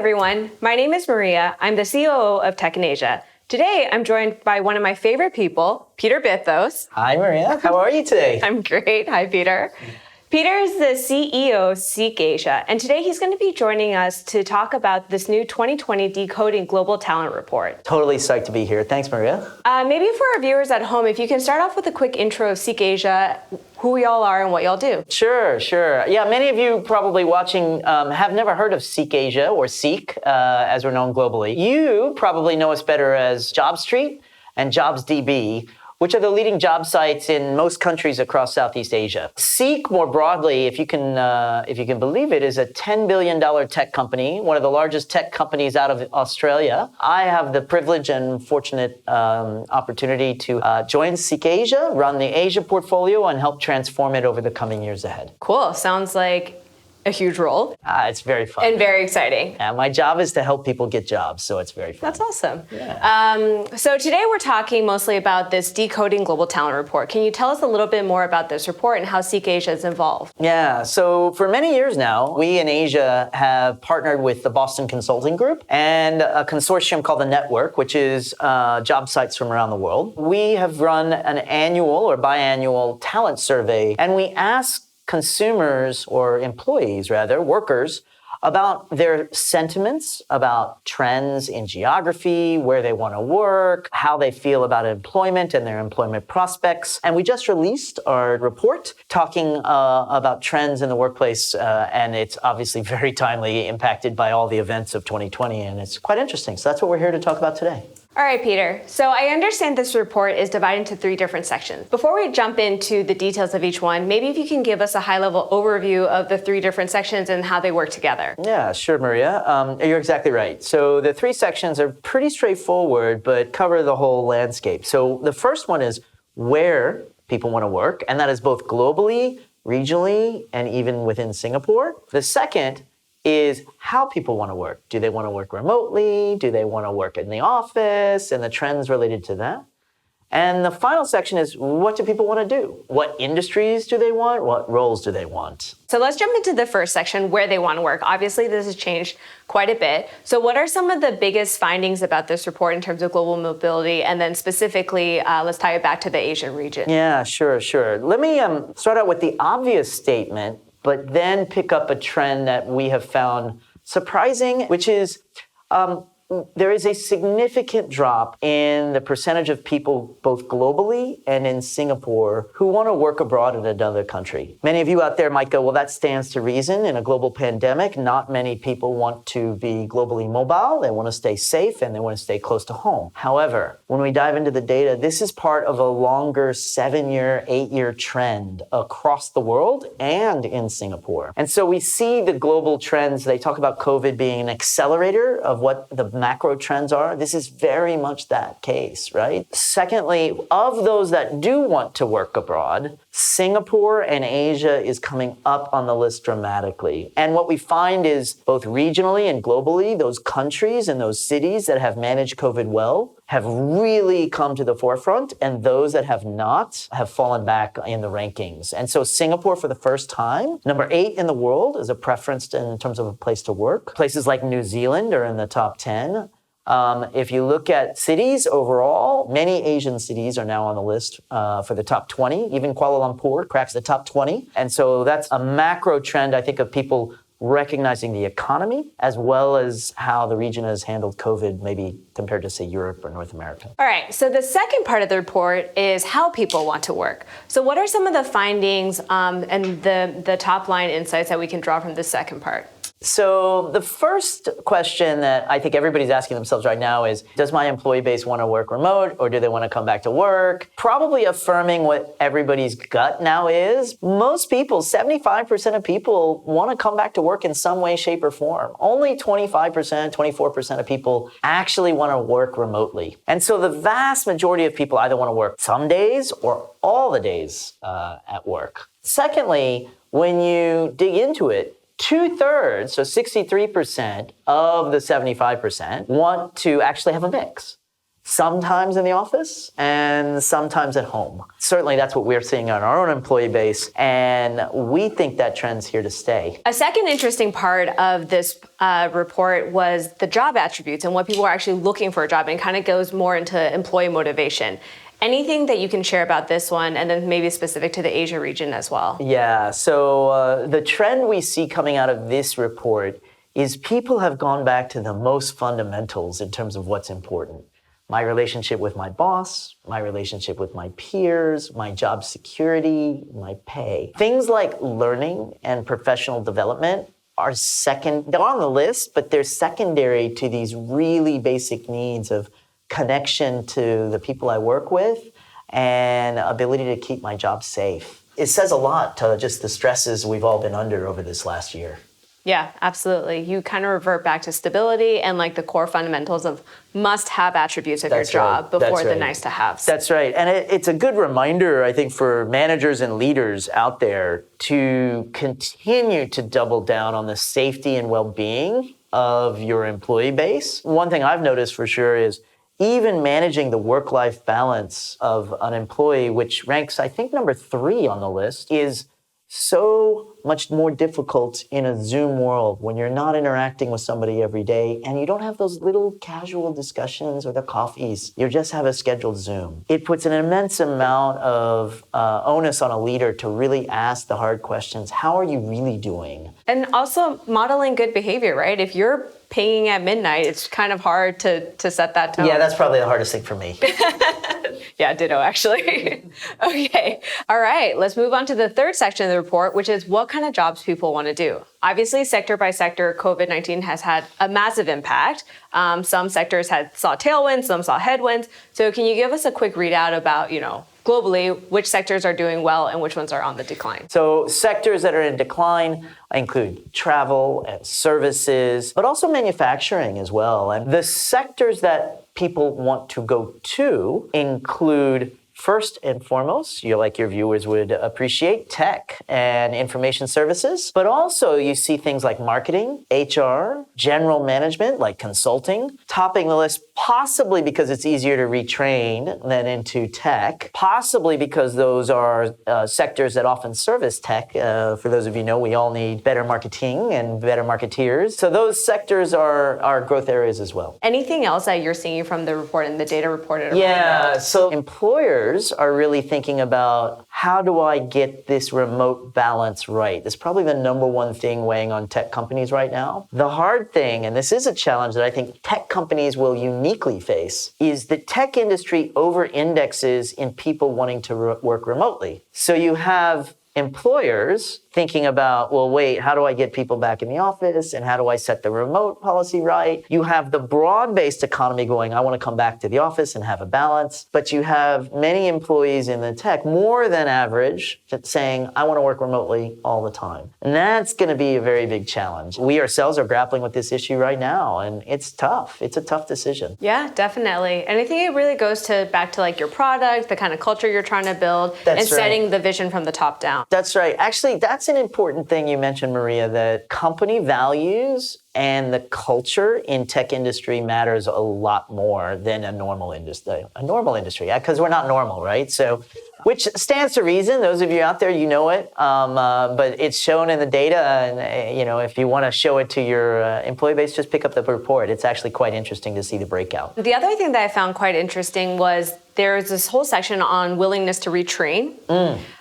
everyone. My name is Maria. I'm the COO of Tech in Asia. Today, I'm joined by one of my favorite people, Peter Bithos. Hi, Maria. How are you today? I'm great. Hi, Peter. Peter is the CEO of Seek Asia, and today he's going to be joining us to talk about this new 2020 Decoding Global Talent Report. Totally psyched to be here. Thanks, Maria. Maybe for our viewers at home, if you can start off with a quick intro of Seek Asia, who y'all are and what y'all do. Sure. Yeah, many of you probably watching have never heard of Seek Asia, or Seek, as we're known globally. You probably know us better as JobStreet and JobsDB, which are the leading job sites in most countries across Southeast Asia. Seek, more broadly, if you can believe it, is a $10 billion tech company, one of the largest tech companies out of Australia. I have the privilege and fortunate opportunity to join Seek Asia, run the Asia portfolio, and help transform it over the coming years ahead. Cool. Sounds like a huge role. It's very fun. And very exciting. Yeah, my job is to help people get jobs, so it's very fun. That's awesome. Yeah. So today we're talking mostly about this Decoding Global Talent Report. Can you tell us a little bit more about this report and how Seek Asia is involved? Yeah, so for many years now, we in Asia have partnered with the Boston Consulting Group and a consortium called the Network, which is job sites from around the world. We have run an annual or biannual talent survey, and we ask consumers, or employees rather, workers, about their sentiments, about trends in geography, where they want to work, how they feel about employment and their employment prospects. And we just released our report talking about trends in the workplace, and it's obviously very timely, impacted by all the events of 2020, and it's quite interesting. So that's what we're here to talk about today. All right, Peter. So I understand this report is divided into 3 different sections. Before we jump into the details of each one, maybe if you can give us a high-level overview of the 3 different sections and how they work together. Yeah, sure, Maria. You're exactly right. So the 3 sections are pretty straightforward, but cover the whole landscape. So the first one is where people want to work, and that is both globally, regionally, and even within Singapore. The second is how people want to work. Do they want to work remotely? Do they want to work in the office? And the trends related to that. And the final section is, what do people want to do? What industries do they want? What roles do they want? So let's jump into the first section, where they want to work. Obviously, this has changed quite a bit. So what are some of the biggest findings about this report in terms of global mobility? And then specifically, let's tie it back to the Asian region. Yeah, sure. Let me start out with the obvious statement, but then pick up a trend that we have found surprising, which is there is a significant drop in the percentage of people, both globally and in Singapore, who want to work abroad in another country. Many of you out there might go, well, that stands to reason. In a global pandemic, not many people want to be globally mobile. They want to stay safe and they want to stay close to home. However, when we dive into the data, this is part of a longer 7-year, 8-year trend across the world and in Singapore. And so we see the global trends. They talk about COVID being an accelerator of what the macro trends are. This is very much that case, right? Secondly, of those that do want to work abroad, Singapore and Asia is coming up on the list dramatically. And what we find is both regionally and globally, those countries and those cities that have managed COVID well have really come to the forefront, and those that have not have fallen back in the rankings. And so Singapore, for the first time, number 8 in the world is a preference in terms of a place to work. Places like New Zealand are in the top 10. If you look at cities overall, many Asian cities are now on the list for the top 20. Even Kuala Lumpur cracks the top 20. And so that's a macro trend, I think, of people recognizing the economy as well as how the region has handled COVID, maybe compared to, say, Europe or North America. All right, so the second part of the report is how people want to work. So what are some of the findings and the top line insights that we can draw from the second part? So the first question that I think everybody's asking themselves right now is, does my employee base want to work remote or do they want to come back to work? Probably affirming what everybody's gut now is. Most people, 75% of people want to come back to work in some way, shape, or form. Only 25%, 24% of people actually want to work remotely. And so the vast majority of people either want to work some days or all the days at work. Secondly, when you dig into it, 2/3, so 63% of the 75% want to actually have a mix. sometimes in the office and sometimes at home. Certainly that's what we're seeing on our own employee base, and we think that trend's here to stay. A second interesting part of this report was the job attributes and what people are actually looking for a job, and it kind of goes more into employee motivation. Anything that you can share about this one, and then maybe specific to the Asia region as well? Yeah, so the trend we see coming out of this report is people have gone back to the most fundamentals in terms of what's important. My relationship with my boss, my relationship with my peers, my job security, my pay. Things like learning and professional development are they're on the list, but they're secondary to these really basic needs of connection to the people I work with and ability to keep my job safe. It says a lot to just the stresses we've all been under over this last year. Yeah, absolutely. You kind of revert back to stability and like the core fundamentals of must-have attributes of your job before the nice-to-haves. That's right. And it's a good reminder, I think, for managers and leaders out there to continue to double down on the safety and well-being of your employee base. One thing I've noticed for sure is even managing the work-life balance of an employee, which ranks, I think, number 3 on the list, is so much more difficult in a Zoom world when you're not interacting with somebody every day and you don't have those little casual discussions or the coffees. You just have a scheduled Zoom. It puts an immense amount of onus on a leader to really ask the hard questions. How are you really doing? And also modeling good behavior, right? If you're pinging at midnight, it's kind of hard to set that tone. Yeah, that's probably the hardest thing for me. Yeah, ditto, actually. Okay. All right. Let's move on to the third section of the report, which is what kind of jobs people want to do. Obviously, sector by sector, COVID-19 has had a massive impact. Some sectors saw tailwinds, some saw headwinds. So can you give us a quick readout about, globally, which sectors are doing well and which ones are on the decline? So sectors that are in decline include travel and services, but also manufacturing as well. And the sectors that people want to go to include, first and foremost, your viewers would appreciate, tech and information services. But also you see things like marketing, HR, general management, like consulting, topping the list, possibly because it's easier to retrain than into tech, possibly because those are sectors that often service tech. For those of you who know, we all need better marketing and better marketeers. So those sectors are growth areas as well. Anything else that you're seeing from the report and the data reported around that? So employers are really thinking about, how do I get this remote balance right? That's probably the number one thing weighing on tech companies right now. The hard thing, and this is a challenge that I think tech companies will uniquely face, is the tech industry over-indexes in people wanting to work remotely. So you have employers thinking about, well, wait, how do I get people back in the office? And how do I set the remote policy right? You have the broad-based economy going, I want to come back to the office and have a balance. But you have many employees in the tech, more than average, that's saying, I want to work remotely all the time. And that's going to be a very big challenge. We ourselves are grappling with this issue right now, and it's tough. It's a tough decision. Yeah, definitely. And I think it really goes back to your product, the kind of culture you're trying to build, setting the vision from the top down. That's right. Actually, that's an important thing you mentioned, Maria, that company values and the culture in tech industry matters a lot more than a normal industry. Because we're not normal, right? So, which stands to reason. Those of you out there, you know it. But it's shown in the data, and if you want to show it to your employee base, just pick up the report. It's actually quite interesting to see the breakout. The other thing that I found quite interesting was there's this whole section on willingness to retrain.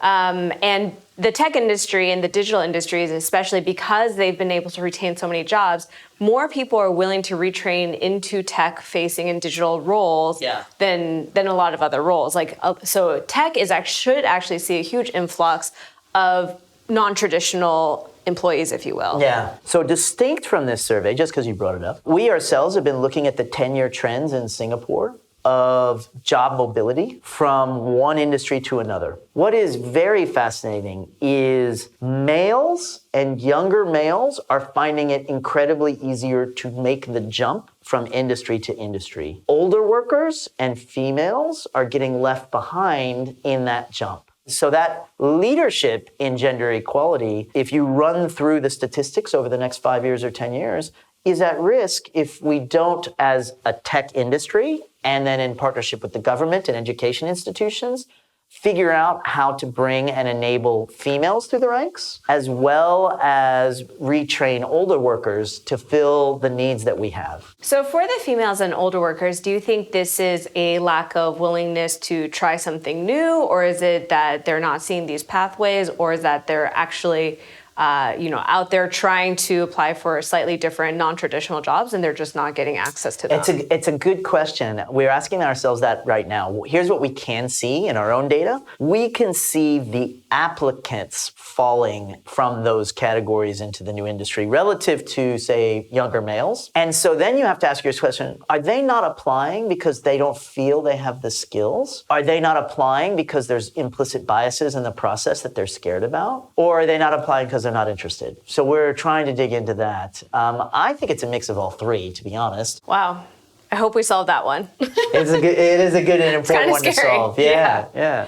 And the tech industry and the digital industries, especially because they've been able to retain so many jobs, more people are willing to retrain into tech-facing and digital roles than a lot of other roles. So tech should actually see a huge influx of non-traditional employees, if you will. Yeah. So distinct from this survey, just because you brought it up, we ourselves have been looking at the 10-year trends in Singapore of job mobility from one industry to another. What is very fascinating is males and younger males are finding it incredibly easier to make the jump from industry to industry. Older workers and females are getting left behind in that jump. So that leadership in gender equality, if you run through the statistics over the next 5 years or 10 years, is at risk if we don't, as a tech industry and then in partnership with the government and education institutions, figure out how to bring and enable females through the ranks, as well as retrain older workers to fill the needs that we have. So for the females and older workers, do you think this is a lack of willingness to try something new, or is it that they're not seeing these pathways, or is that they're actually out there trying to apply for slightly different, non-traditional jobs, and they're just not getting access to them? It's a good question. We're asking ourselves that right now. Here's what we can see in our own data. We can see the applicants falling from those categories into the new industry relative to, say, younger males. And so then you have to ask yourself, question, are they not applying because they don't feel they have the skills? Are they not applying because there's implicit biases in the process that they're scared about? Or are they not applying because they're not interested? So we're trying to dig into that. I think it's a mix of all three, to be honest. Wow. I hope we solve that one. It is a good and important one to solve. Yeah.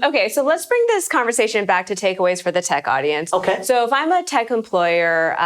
Okay, so let's bring this conversation back to takeaways for the tech audience. Okay. So if I'm a tech employer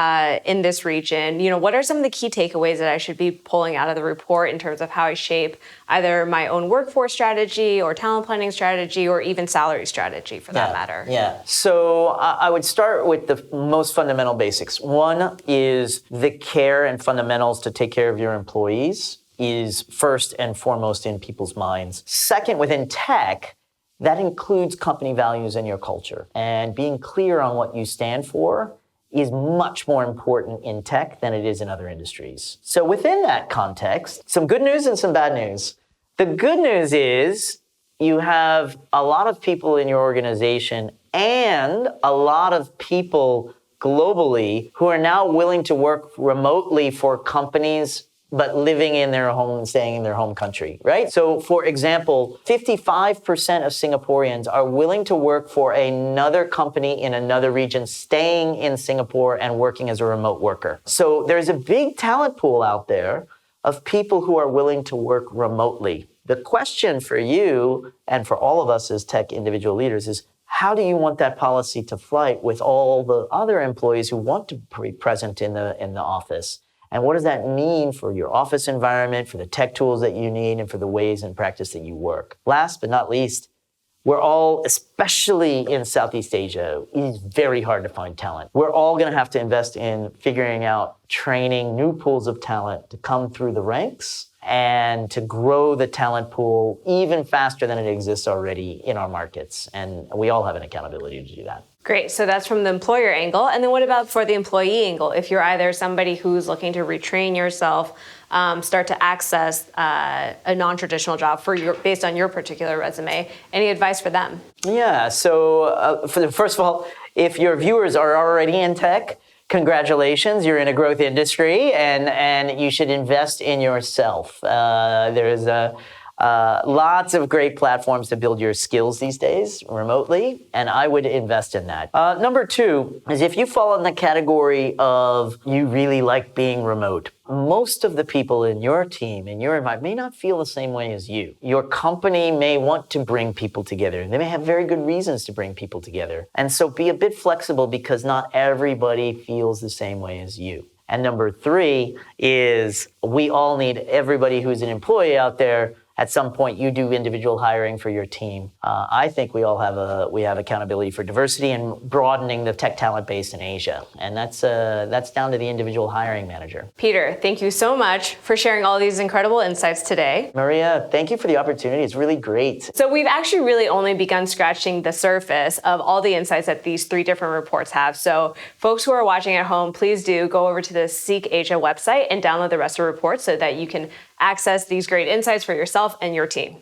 in this region, what are some of the key takeaways that I should be pulling out of the report in terms of how I shape either my own workforce strategy or talent planning strategy or even salary strategy for that matter? Yeah. So I would start with the most fundamental basics. One is the care and fundamentals to take care of your employees is first and foremost in people's minds. Second, within tech, that includes company values and your culture. And being clear on what you stand for is much more important in tech than it is in other industries. So within that context, some good news and some bad news. The good news is you have a lot of people in your organization and a lot of people globally who are now willing to work remotely for companies but living in their home and staying in their home country, right? So, for example, 55% of Singaporeans are willing to work for another company in another region, staying in Singapore and working as a remote worker. So there's a big talent pool out there of people who are willing to work remotely. The question for you and for all of us as tech individual leaders is, how do you want that policy to flight with all the other employees who want to be present in the office? And what does that mean for your office environment, for the tech tools that you need, and for the ways and practice that you work? Last but not least, we're all, especially in Southeast Asia, it is very hard to find talent. We're all going to have to invest in figuring out training new pools of talent to come through the ranks and to grow the talent pool even faster than it exists already in our markets. And we all have an accountability to do that. Great. So that's from the employer angle. And then what about for the employee angle? If you're either somebody who's looking to retrain yourself, start to access a non-traditional job based on your particular resume, any advice for them? Yeah. So first of all, if your viewers are already in tech, congratulations, you're in a growth industry and you should invest in yourself. There's lots of great platforms to build your skills these days remotely, and I would invest in that. Number two is if you fall in the category of you really like being remote, most of the people in your team, in your environment, may not feel the same way as you. Your company may want to bring people together. They may have very good reasons to bring people together. And so be a bit flexible because not everybody feels the same way as you. And number three is we all need everybody who's an employee out there. At some point, you do individual hiring for your team. I think we all have accountability for diversity and broadening the tech talent base in Asia, and that's down to the individual hiring manager. Peter, thank you so much for sharing all these incredible insights today. Maria, thank you for the opportunity. It's really great. So we've actually really only begun scratching the surface of all the insights that these three different reports have. So folks who are watching at home, please do go over to the Seek Asia website and download the rest of the reports so that you can access these great insights for yourself and your team.